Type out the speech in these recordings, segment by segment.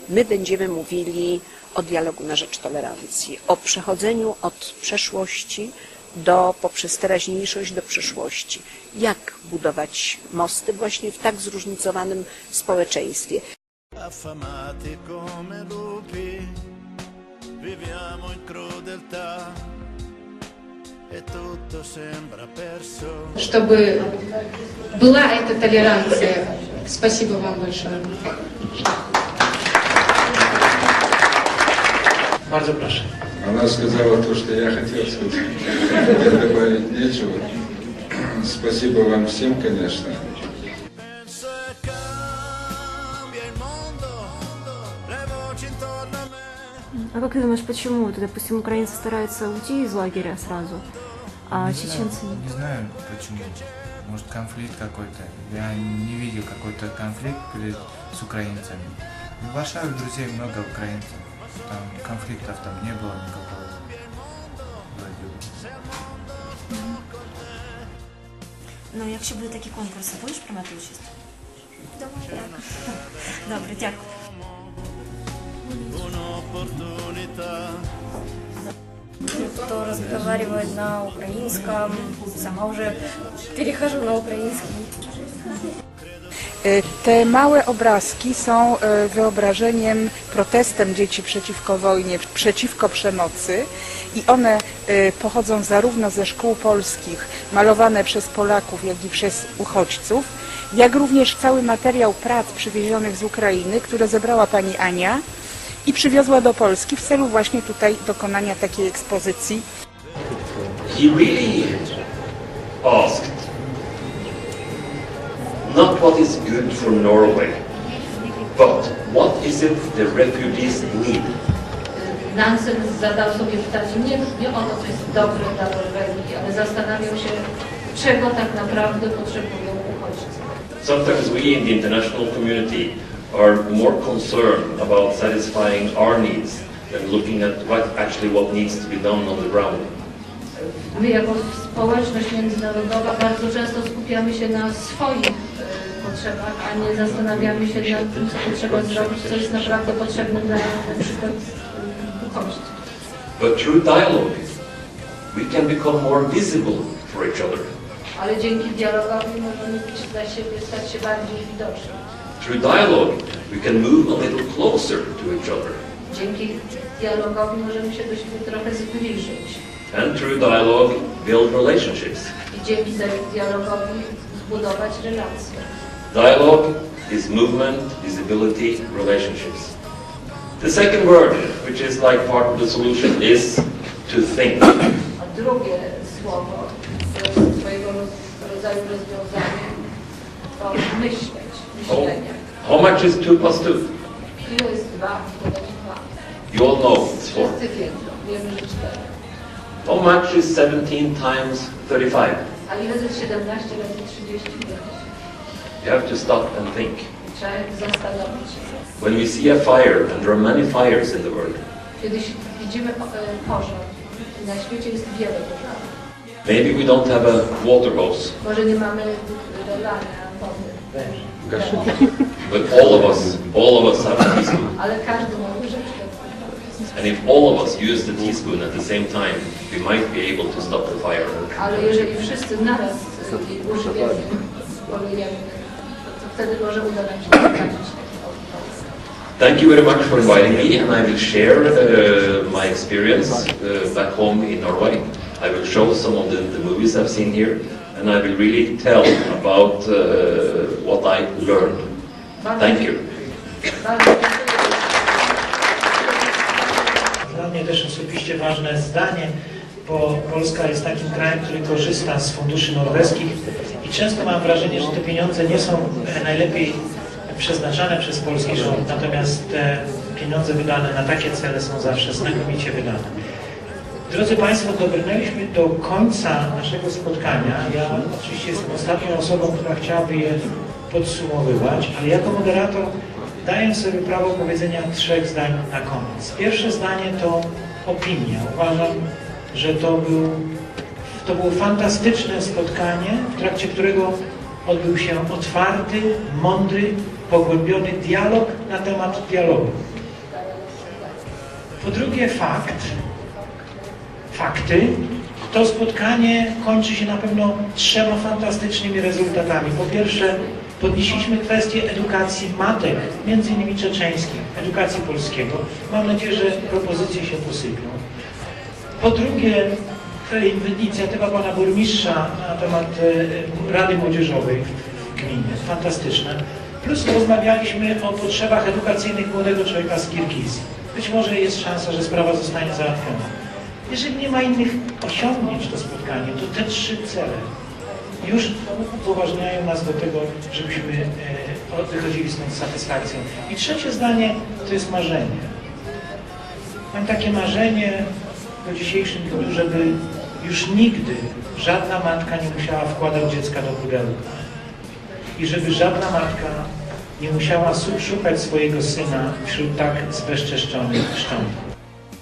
My będziemy mówili o dialogu na rzecz tolerancji, o przechodzeniu od przeszłości poprzez teraźniejszość do przyszłości. Jak budować mosty właśnie w tak zróżnicowanym społeczeństwie. Чтобы была эта толеранция. Спасибо вам большое. Bardzo proszę. Она сказала то, что я хотел сказать. Я добавить нечего. Спасибо вам всем, конечно. А как ты думаешь, почему? Допустим, украинцы стараются уйти из лагеря сразу, а чеченцы нет? Не знаю почему. Может, конфликт какой-то. Я не видел какой-то конфликт с украинцами. В Варшаве друзей много украинцев. Там конфликтов там не было никакого. Ну, якщо буде такі конкурси, будеш приймати участь? Думаю, так. Добре, дякую. Кто разговаривает на украинском, сама уже перехожу на украинский. Te małe obrazki są wyobrażeniem, protestem dzieci przeciwko wojnie, przeciwko przemocy i one pochodzą zarówno ze szkół polskich, malowane przez Polaków, jak i przez uchodźców, jak również cały materiał prac przywiezionych z Ukrainy, które zebrała pani Ania i przywiozła do Polski w celu właśnie tutaj dokonania takiej ekspozycji. He really asked not what is good for Norway, but what is it the refugees need. Nansen zadał sobie pytanie nie o to, co jest dobre dla Norwegii, ale zastanawiał się, czego tak naprawdę potrzebują uchodźcy. Sometimes we in the international community are more concerned about satisfying our needs than looking at what needs to be done on the ground. My jako społeczność międzynarodowa bardzo często skupiamy się na swoich potrzebach, a nie zastanawiamy się nad tym, co trzeba zrobić, co jest naprawdę potrzebne dla na przykład uchodźców. But through dialogue, we can become more visible for each other. Ale dzięki dialogowi możemy być dla siebie, stać się bardziej widoczni. Through dialogue, we can move a little closer to each other. Dzięki dialogowi możemy się do siebie trochę zbliżyć. And through dialogue, build relationships. I dzięki dialogowi zbudować relacje. Dialogue is movement, visibility, relationships. The second word, which is like part of the solution, is to think. A drugie słowo swojego rodzaju rozwiązanie to myśleć, myślenie. How much is 2 plus 2? Ile jest 2 dodać 2? You all know it's 4. Wszyscy wiedzą, wiemy, że 4. How much is 17 times 35? A ile to jest 17 razy 35? You have to stop and think. Trzeba zastanowić się. When we see a fire, and there are many fires in the world, Kiedy widzimy pożar, na świecie jest wiele pożarów. maybe we don't have a water hose, Może nie mamy dolania wody. but all of us have a teaspoon. Ale każdy ma łyżeczkę. And if all of us use the teaspoon at the same time, we might be able to stop the fire. Ale jeżeli wszyscy naraz użyjemy, polejemy, to wtedy może uda nam się zakończyć. Thank you very much for inviting me, and I will share my experience back home in Norway. I will show some of the movies I've seen here, and I will really tell about what I learned. Thank you. Dla mnie też osobiście ważne zdanie, bo Polska jest takim krajem, który korzysta z funduszy norweskich i często mam wrażenie, że te pieniądze nie są najlepiej przeznaczane przez polski rząd, natomiast te pieniądze wydane na takie cele są zawsze znakomicie wydane. Drodzy Państwo, dobrnęliśmy do końca naszego spotkania. Ja oczywiście jestem ostatnią osobą, która chciałaby je podsumowywać, ale jako moderator daję sobie prawo powiedzenia 3 zdań na koniec. Pierwsze zdanie to opinia. Uważam, że to było fantastyczne spotkanie, w trakcie którego odbył się otwarty, mądry, pogłębiony dialog na temat dialogu. Po drugie fakty. To spotkanie kończy się na pewno 3 fantastycznymi rezultatami. Po pierwsze, podnieśliśmy kwestię edukacji matek, między innymi czeczeńskich, edukacji polskiego. Mam nadzieję, że propozycje się posypią. Po drugie, inicjatywa pana burmistrza na temat Rady Młodzieżowej w gminie, fantastyczna. Plus rozmawialiśmy o potrzebach edukacyjnych młodego człowieka z Kirgizji. Być może jest szansa, że sprawa zostanie załatwiona. Jeżeli nie ma innych osiągnięć to spotkanie, to te 3 cele już upoważniają nas do tego, żebyśmy wychodzili stąd z satysfakcją. I trzecie zdanie to jest marzenie. Mam takie marzenie po dzisiejszym dniu, żeby już nigdy żadna matka nie musiała wkładać dziecka do pudełka. I żeby żadna matka nie musiała szukać swojego syna wśród tak zbezczeszczonych szczątków.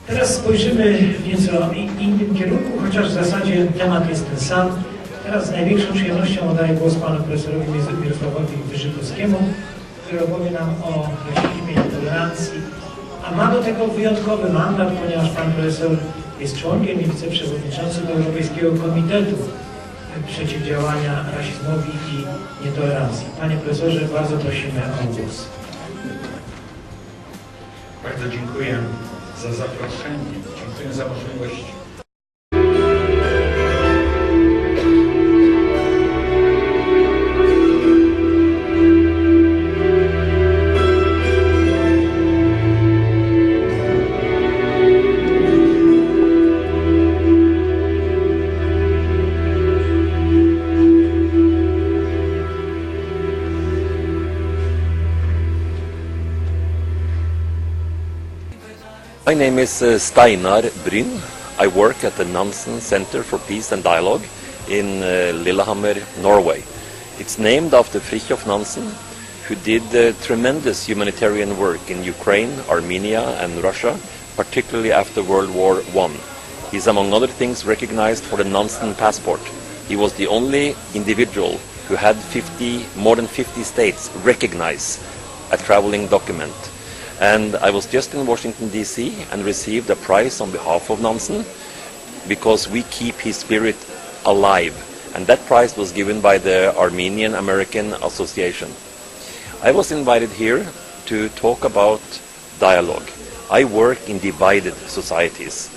Teraz spojrzymy w nieco innym kierunku, chociaż w zasadzie temat jest ten sam. Teraz z największą przyjemnością oddaję głos panu profesorowi Mirosławowi Wyrzykowskiemu, który opowie nam o rasizmie i tolerancji, a ma do tego wyjątkowy mandat, ponieważ pan profesor jest członkiem i wiceprzewodniczącym Europejskiego Komitetu Przeciwdziałania Rasizmowi i Nietolerancji. Panie profesorze, bardzo prosimy o głos. Bardzo dziękuję za zaproszenie. Dziękuję za możliwość. My name is Steinar Bryn. I work at the Nansen Center for Peace and Dialogue in Lillehammer, Norway. It's named after Fridtjofa Nansena, who did tremendous humanitarian work in Ukraine, Armenia and Russia, particularly after World War I. He's among other things recognized for the Nansen passport. He was the only individual who had more than 50 states recognize a traveling document. And I was just in Washington, D.C. and received a prize on behalf of Nansen because we keep his spirit alive. And that prize was given by the Armenian American Association. I was invited here to talk about dialogue. I work in divided societies.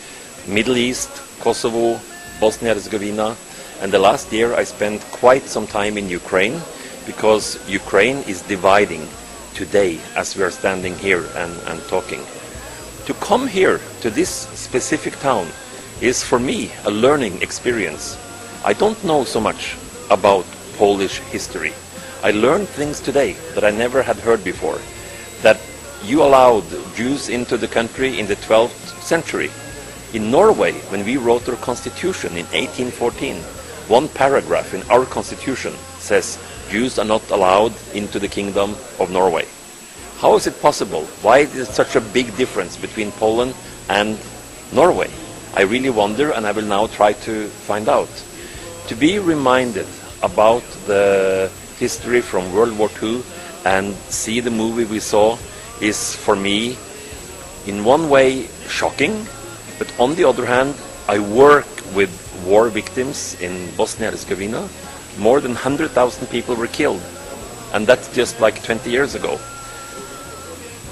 Middle East, Kosovo, Bosnia-Herzegovina, and the last year I spent quite some time in Ukraine because Ukraine is dividing today as we are standing here and talking. To come here to this specific town is for me a learning experience. I don't know so much about Polish history. I learned things today that I never had heard before. That you allowed Jews into the country in the 12th century. In Norway, when we wrote our constitution in 1814, one paragraph in our constitution says Jews are not allowed into the kingdom of Norway. How is it possible? Why is there such a big difference between Poland and Norway? I really wonder, and I will now try to find out. To be reminded about the history from World War II and see the movie we saw is for me in one way shocking, but on the other hand I work with war victims in Bosnia-Herzegovina. More than 100,000 people were killed, and that's just like 20 years ago.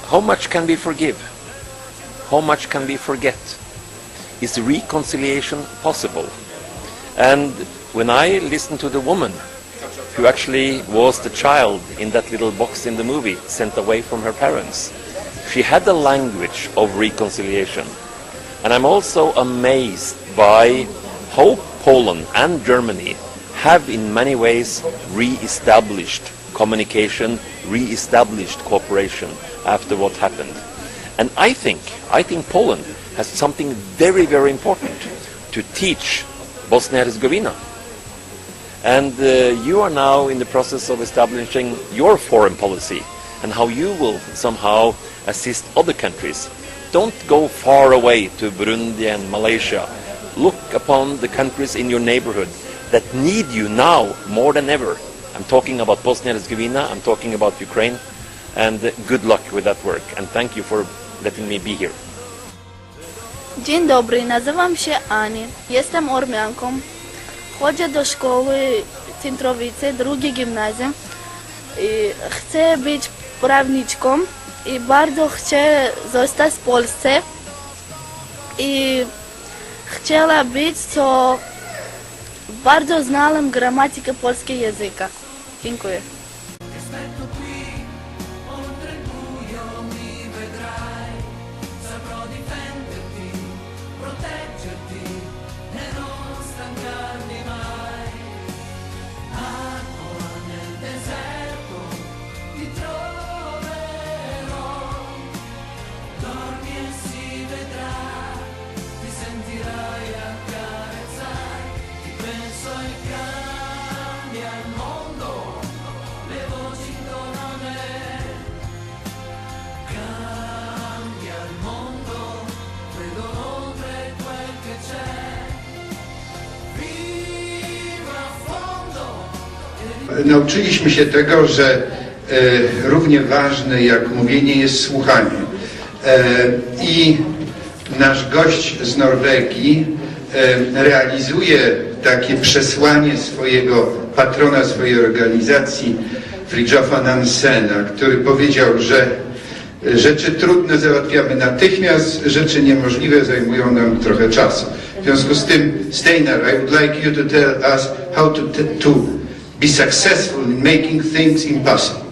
How much can we forgive? How much can we forget? Is reconciliation possible? And when I listened to the woman who actually was the child in that little box in the movie, sent away from her parents, she had the language of reconciliation. And I'm also amazed by how Poland and Germany have in many ways re-established communication, re-established cooperation after what happened. And I think Poland has something very, very important to teach Bosnia-Herzegovina. And you are now in the process of establishing your foreign policy and how you will somehow assist other countries. Don't go far away to Burundi and Malaysia. Look upon the countries in your neighborhood that need you now more than ever. I'm talking about Bosnia-Herzegovina, I'm talking about Ukraine, and good luck with that work, and thank you for letting me be here. Dzień dobry, nazywam się Ani. Jestem Ormianką. Chodzę do szkoły w Centrowice, drugie gimnazjum. Chcę być prawniczką i bardzo chcę zostać w Polsce. I chciała być, co bardzo znałem gramatykę polskiego języka. Dziękuję. Nauczyliśmy się tego, że równie ważne jak mówienie jest słuchanie. I nasz gość z Norwegii realizuje takie przesłanie swojego patrona swojej organizacji, Fridtjofa Nansena, który powiedział, że rzeczy trudne załatwiamy natychmiast, rzeczy niemożliwe zajmują nam trochę czasu. W związku z tym, Steinar, I would like you to tell us how to be successful in making things impossible.